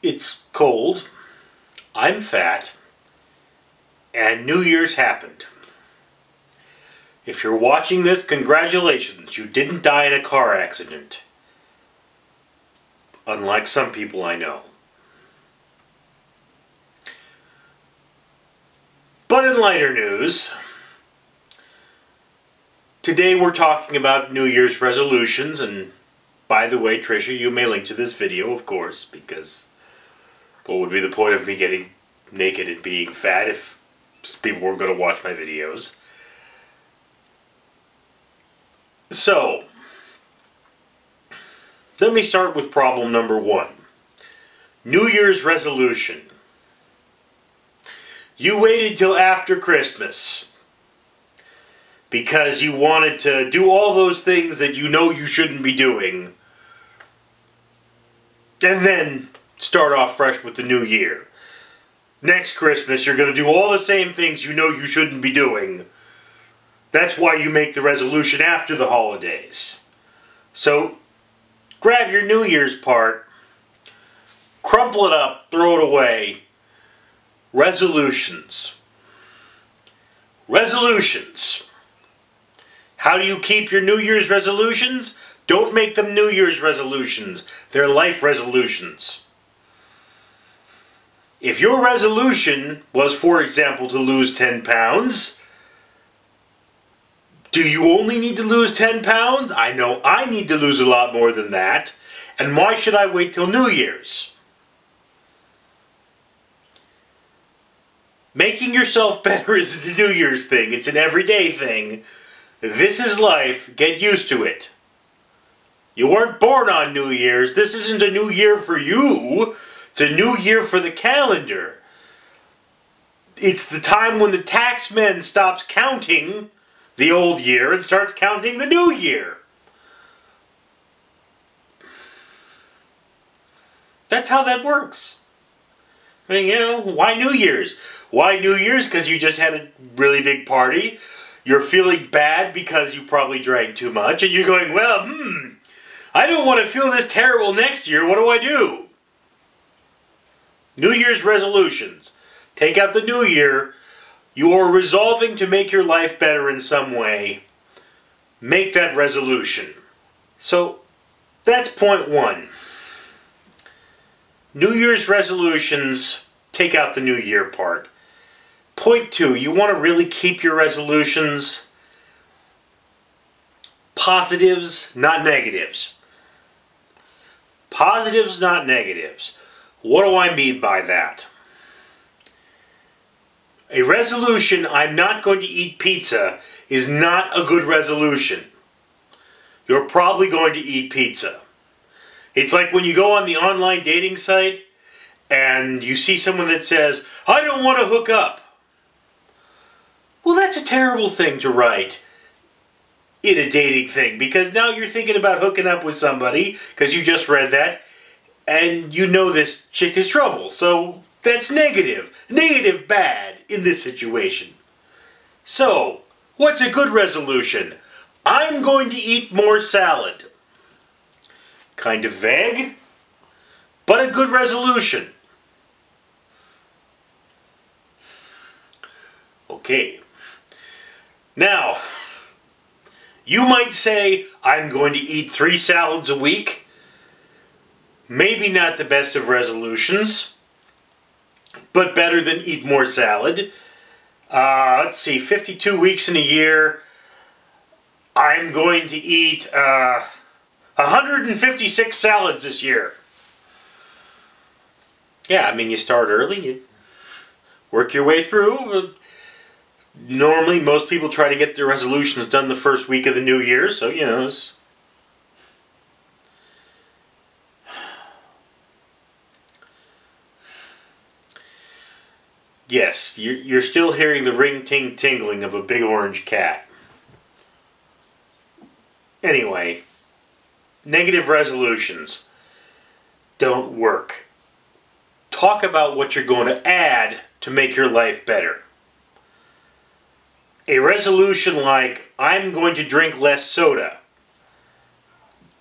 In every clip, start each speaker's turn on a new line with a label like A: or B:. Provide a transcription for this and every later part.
A: It's cold, I'm fat, and New Year's happened. If you're watching this, congratulations, you didn't die in a car accident. Unlike some people I know. But in lighter news, today we're talking about New Year's resolutions, and by the way, Trisha, you may link to this video, of course, because what would be the point of me getting naked and being fat if people weren't going to watch my videos? So, let me start with problem number one. New Year's resolution. You waited till after Christmas because you wanted to do all those things that you know you shouldn't be doing, and then start off fresh with the new year. Next Christmas, you're going to do all the same things you know you shouldn't be doing. That's why you make the resolution after the holidays. So, grab your New Year's part, crumple it up, throw it away. Resolutions. Resolutions. How do you keep your New Year's resolutions? Don't make them New Year's resolutions. They're life resolutions. If your resolution was, for example, to lose 10 pounds, do you only need to lose 10 pounds? I know I need to lose a lot more than that. And why should I wait till New Year's? Making yourself better isn't a New Year's thing. It's an everyday thing. This is life. Get used to it. You weren't born on New Year's. This isn't a new year for you. It's a new year for the calendar. It's the time when the taxman stops counting the old year and starts counting the new year. That's how that works. I mean, you know, why New Year's? Why New Year's? Because you just had a really big party. You're feeling bad because you probably drank too much. And you're going, well, I don't want to feel this terrible next year. What do I do? New Year's resolutions. Take out the new year. You are resolving to make your life better in some way. Make that resolution. So, that's point one. New Year's resolutions, take out the new year part. Point two, you want to really keep your resolutions positives, not negatives. Positives, not negatives. What do I mean by that? A resolution, I'm not going to eat pizza, is not a good resolution. You're probably going to eat pizza. It's like when you go on the online dating site and you see someone that says, I don't want to hook up. Well, that's a terrible thing to write in a dating thing, because now you're thinking about hooking up with somebody because you just read that and you know this chick is trouble. So that's negative. Negative bad in this situation. So, what's a good resolution? I'm going to eat more salad. Kind of vague, but a good resolution. Okay. Now, you might say, I'm going to eat 3 salads a week. Maybe not the best of resolutions, but better than eat more salad. Let's see, 52 weeks in a year. I'm going to eat 156 salads this year. Yeah, I mean, you start early, you work your way through. Normally, most people try to get their resolutions done the first week of the new year, so, you know. Yes, you're still hearing the ring-ting-tingling of a big orange cat. Anyway, negative resolutions don't work. Talk about what you're going to add to make your life better. A resolution like, I'm going to drink less soda.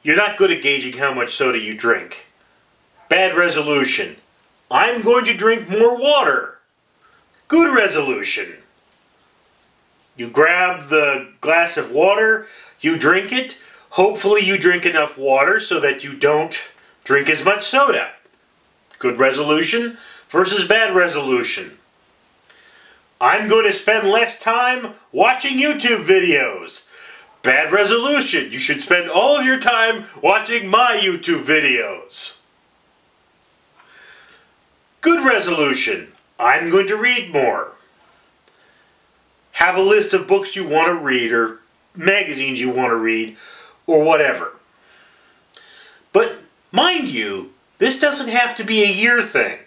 A: You're not good at gauging how much soda you drink. Bad resolution. I'm going to drink more water. Good resolution. You grab the glass of water, you drink it. Hopefully you drink enough water so that you don't drink as much soda. Good resolution versus bad resolution. I'm going to spend less time watching YouTube videos. Bad resolution. You should spend all of your time watching my YouTube videos. Good resolution. I'm going to read more. Have a list of books you want to read or magazines you want to read or whatever. But mind you, this doesn't have to be a year thing.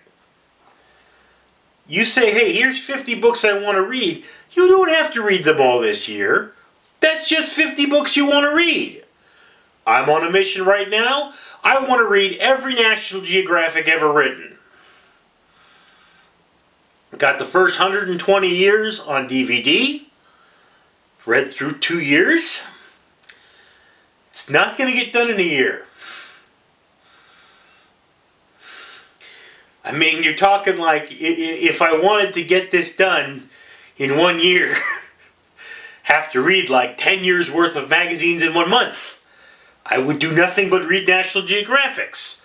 A: You say, hey, here's 50 books I want to read. You don't have to read them all this year. That's just 50 books you want to read. I'm on a mission right now. I want to read every National Geographic ever written. Got the first 120 years on DVD. Read through 2 years. It's not going to get done in a year. I mean, you're talking like, if I wanted to get this done in 1 year, have to read like 10 years worth of magazines in 1 month. I would do nothing but read National Geographics.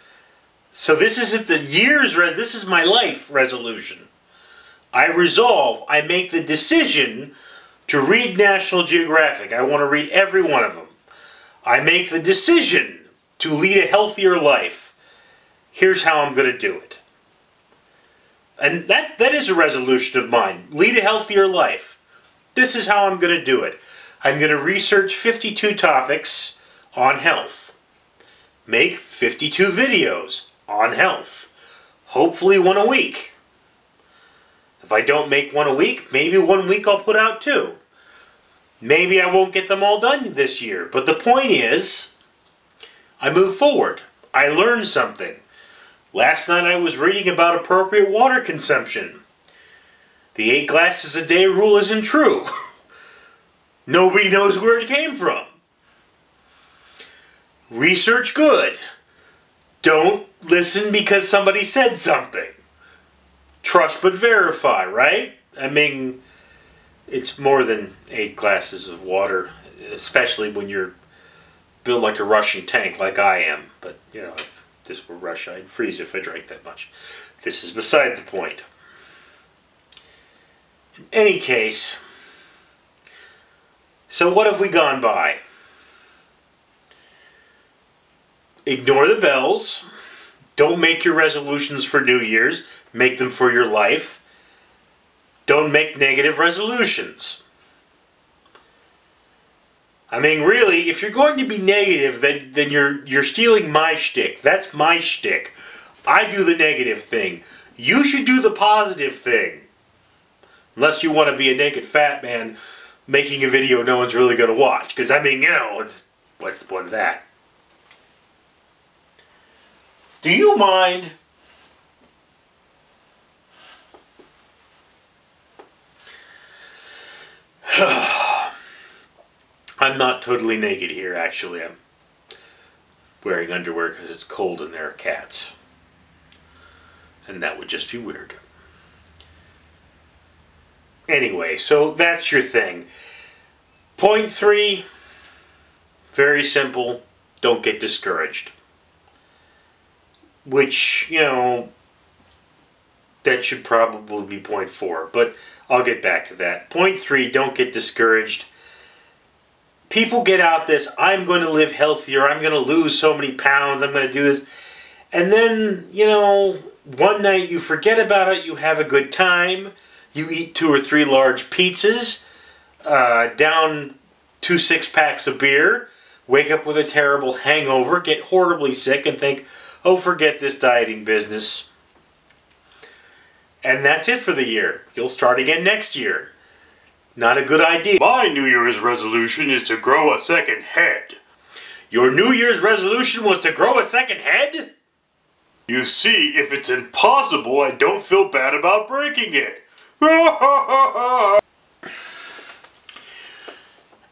A: So this isn't the year's, this is my life resolution. I make the decision to read National Geographic. I want to read every one of them. I make the decision to lead a healthier life. Here's how I'm going to do it. And that is a resolution of mine. Lead a healthier life. This is how I'm going to do it. I'm going to research 52 topics on health. Make 52 videos on health. Hopefully one a week. If I don't make one a week, maybe 1 week I'll put out 2. Maybe I won't get them all done this year. But the point is, I move forward. I learned something. Last night I was reading about appropriate water consumption. The 8 glasses a day rule isn't true. Nobody knows where it came from. Research good. Don't listen because somebody said something. Trust but verify, right? I mean, it's more than 8 glasses of water, especially when you're built like a Russian tank like I am. But, you know, if this were Russia, I'd freeze if I drank that much. This is beside the point. In any case, so what have we gone by? Ignore the bells. Don't make your resolutions for New Year's. Make them for your life. Don't make negative resolutions. I mean, really, if you're going to be negative, then you're stealing my shtick. That's my shtick. I do the negative thing. You should do the positive thing. Unless you want to be a naked fat man making a video no one's really going to watch. Because, I mean, you know, what's the point of that? Do you mind? I'm not totally naked here, actually. I'm wearing underwear because it's cold and there are cats. And that would just be weird. Anyway, so that's your thing. Point 3, very simple. Don't get discouraged. Which, you know, that should probably be point 4. But I'll get back to that. Point 3, don't get discouraged. People get out this, I'm going to live healthier, I'm going to lose so many pounds, I'm going to do this. And then, you know, one night you forget about it, you have a good time, you eat 2 or 3 large pizzas, down 2 6-packs of beer, wake up with a terrible hangover, get horribly sick and think, oh, forget this dieting business. And that's it for the year. You'll start again next year. Not a good idea. My New Year's resolution is to grow a second head. Your New Year's resolution was to grow a second head? You see, if it's impossible, I don't feel bad about breaking it.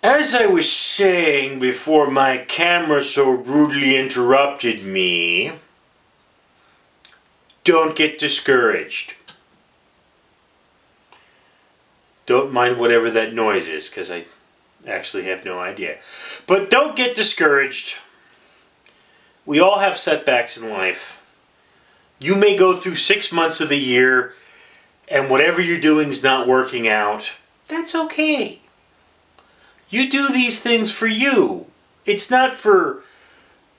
A: As I was saying before my camera so rudely interrupted me, don't get discouraged. Don't mind whatever that noise is, because I actually have no idea. But don't get discouraged. We all have setbacks in life. You may go through 6 months of the year and whatever you're doing is not working out. That's okay. You do these things for you. It's not for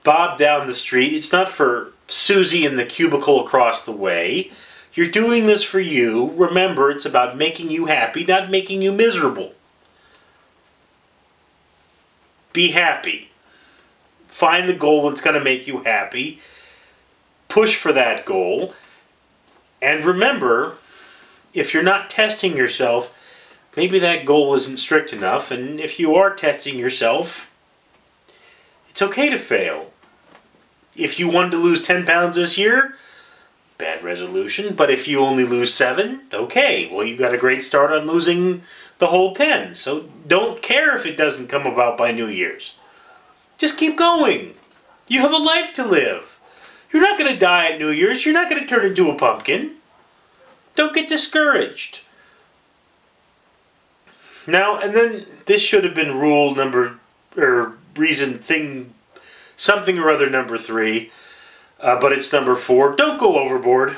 A: Bob down the street. It's not for Susie in the cubicle across the way. You're doing this for you. Remember, it's about making you happy, not making you miserable. Be happy. Find the goal that's going to make you happy. Push for that goal. And remember, if you're not testing yourself, maybe that goal isn't strict enough. And if you are testing yourself, it's okay to fail. If you wanted to lose 10 pounds this year, bad resolution. But if you only lose 7, okay. Well, you got a great start on losing the whole 10. So don't care if it doesn't come about by New Year's. Just keep going. You have a life to live. You're not going to die at New Year's. You're not going to turn into a pumpkin. Don't get discouraged. Now, and then this should have been rule number, or reason thing, something or other number 3. But it's number 4. Don't go overboard.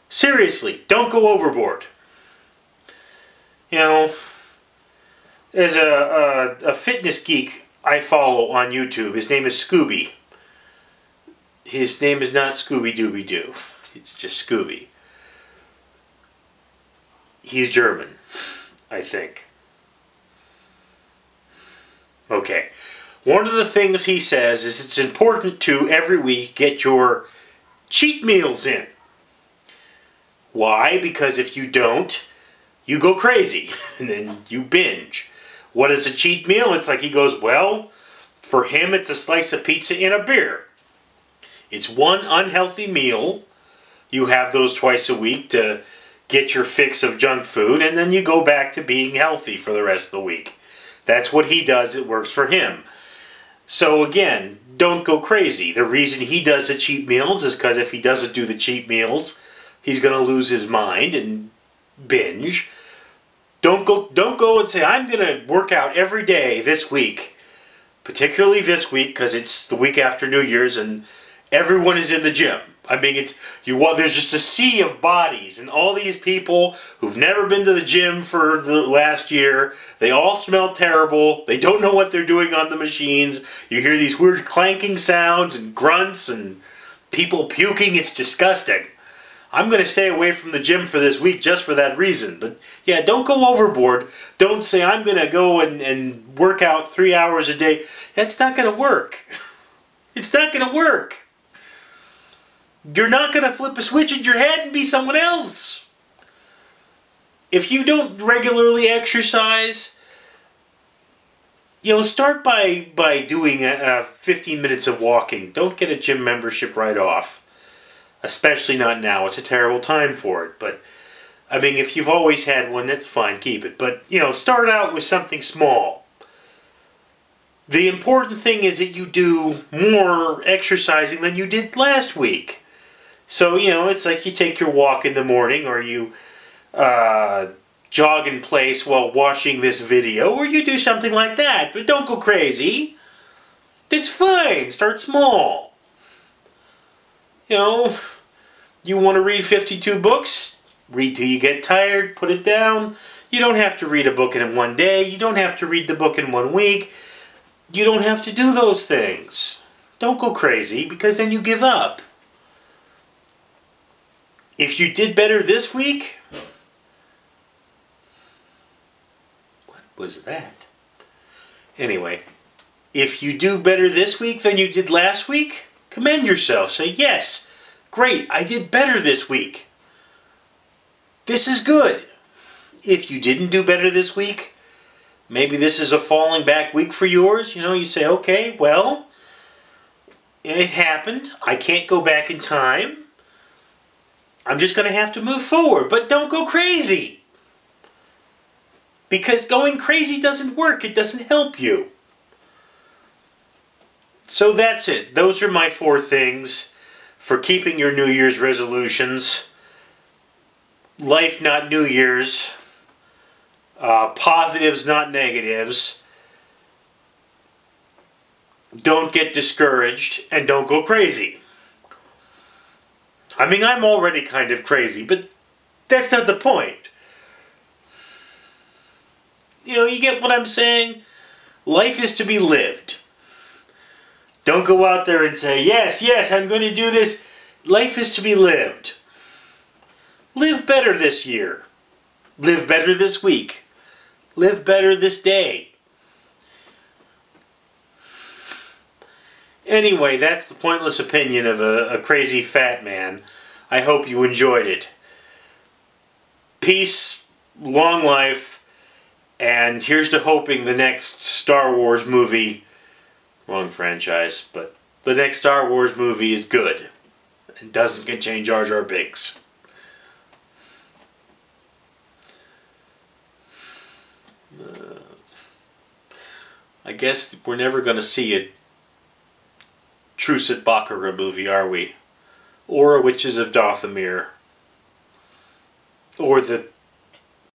A: Seriously, don't go overboard. You know, there's a fitness geek I follow on YouTube. His name is Scooby. His name is not Scooby-Dooby-Doo. It's just Scooby. He's German, I think. Okay. One of the things he says is it's important to, every week, get your cheat meals in. Why? Because if you don't, you go crazy, and then you binge. What is a cheat meal? It's like he goes, well, for him it's a slice of pizza and a beer. It's one unhealthy meal. You have those twice a week to get your fix of junk food, and then you go back to being healthy for the rest of the week. That's what he does. It works for him. So again, don't go crazy. The reason he does the cheat meals is because if he doesn't do the cheat meals, he's going to lose his mind and binge. Don't go and say, I'm going to work out every day this week. Particularly this week, because it's the week after New Year's and everyone is in the gym. I mean, there's just a sea of bodies and all these people who've never been to the gym for the last year. They all smell terrible. They don't know what they're doing on the machines. You hear these weird clanking sounds and grunts and people puking. It's disgusting. I'm going to stay away from the gym for this week just for that reason. But yeah, don't go overboard. Don't say, I'm going to go and work out 3 hours a day. That's not going to work. It's not going to work. You're not going to flip a switch in your head and be someone else. If you don't regularly exercise, you know, start by doing 15 minutes of walking. Don't get a gym membership right off. Especially not now. It's a terrible time for it. But, I mean, if you've always had one, that's fine. Keep it. But, you know, start out with something small. The important thing is that you do more exercising than you did last week. So, you know, it's like you take your walk in the morning, or you jog in place while watching this video, or you do something like that. But don't go crazy. It's fine. Start small. You know, you want to read 52 books? Read till you get tired, put it down. You don't have to read a book in one day. You don't have to read the book in 1 week. You don't have to do those things. Don't go crazy, because then you give up. If you did better this week... What was that? Anyway, if you do better this week than you did last week, commend yourself. Say, yes, great, I did better this week. This is good. If you didn't do better this week, maybe this is a falling back week for yours. You know, you say, okay, well, it happened. I can't go back in time. I'm just going to have to move forward. But don't go crazy. Because going crazy doesn't work. It doesn't help you. So that's it. Those are my 4 things for keeping your New Year's resolutions. Life, not New Year's. Positives, not negatives. Don't get discouraged, and don't go crazy. I mean, I'm already kind of crazy, but that's not the point. You know, you get what I'm saying? Life is to be lived. Don't go out there and say, yes, yes, I'm going to do this. Life is to be lived. Live better this year. Live better this week. Live better this day. Anyway, that's the pointless opinion of a crazy fat man. I hope you enjoyed it. Peace, long life, and here's to hoping the next Star Wars movie, wrong franchise, but the next Star Wars movie is good and doesn't contain Jar Jar Binks. I guess we're never going to see a Truce at Bakura movie, are we? Or a Witches of Dathomir. Or the